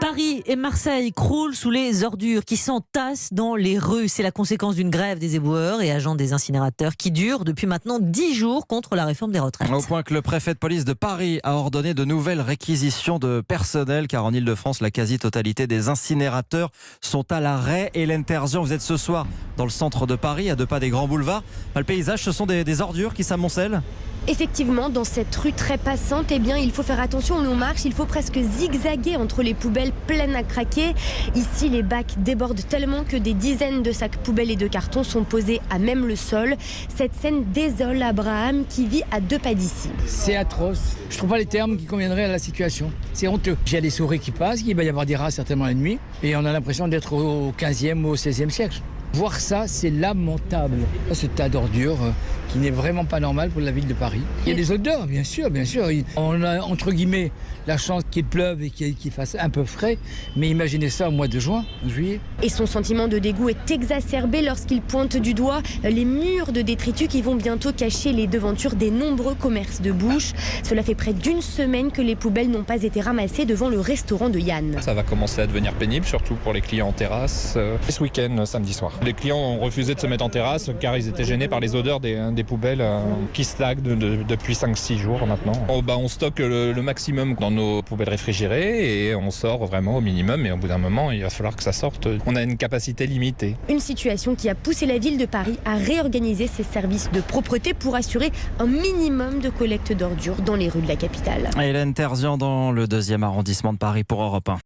Paris et Marseille croulent sous les ordures qui s'entassent dans les rues. C'est la conséquence d'une grève des éboueurs et agents des incinérateurs qui dure depuis maintenant 10 jours contre la réforme des retraites. Au point que le préfet de police de Paris a ordonné de nouvelles réquisitions de personnel, car en Ile-de-France, la quasi-totalité des incinérateurs sont à l'arrêt. Hélène Terzian, vous êtes ce soir dans le centre de Paris, à 2 pas des grands boulevards. Le paysage, ce sont des ordures qui s'amoncellent. Effectivement, dans cette rue très passante, il faut faire attention où l'on marche. Il faut presque zigzaguer entre les poubelles pleines à craquer. Ici, les bacs débordent tellement que des dizaines de sacs poubelles et de cartons sont posés à même le sol. Cette scène désole Abraham qui vit à 2 pas d'ici. C'est atroce. Je trouve pas les termes qui conviendraient à la situation. C'est honteux. Il y a des souris qui passent, il va y avoir des rats certainement la nuit. Et on a l'impression d'être au 15e ou au 16e siècle. Voir ça, c'est lamentable. Ce tas d'ordures qui n'est vraiment pas normal pour la ville de Paris. Il y a des odeurs, bien sûr. On a, entre guillemets, la chance qu'il pleuve et qu'il fasse un peu frais. Mais imaginez ça au mois de juin, en juillet. Et son sentiment de dégoût est exacerbé lorsqu'il pointe du doigt les murs de détritus qui vont bientôt cacher les devantures des nombreux commerces de bouche. Cela fait près d'une semaine que les poubelles n'ont pas été ramassées devant le restaurant de Yann. Ça va commencer à devenir pénible, surtout pour les clients en terrasse. Ce week-end, samedi soir. Les clients ont refusé de se mettre en terrasse car ils étaient gênés par les odeurs des poubelles qui stagnent depuis 5-6 jours maintenant. On stocke le maximum dans nos poubelles réfrigérées et on sort vraiment au minimum, et au bout d'un moment il va falloir que ça sorte. On a une capacité limitée. Une situation qui a poussé la ville de Paris à réorganiser ses services de propreté pour assurer un minimum de collecte d'ordures dans les rues de la capitale. Hélène Terzian dans le 2e arrondissement de Paris pour Europe 1.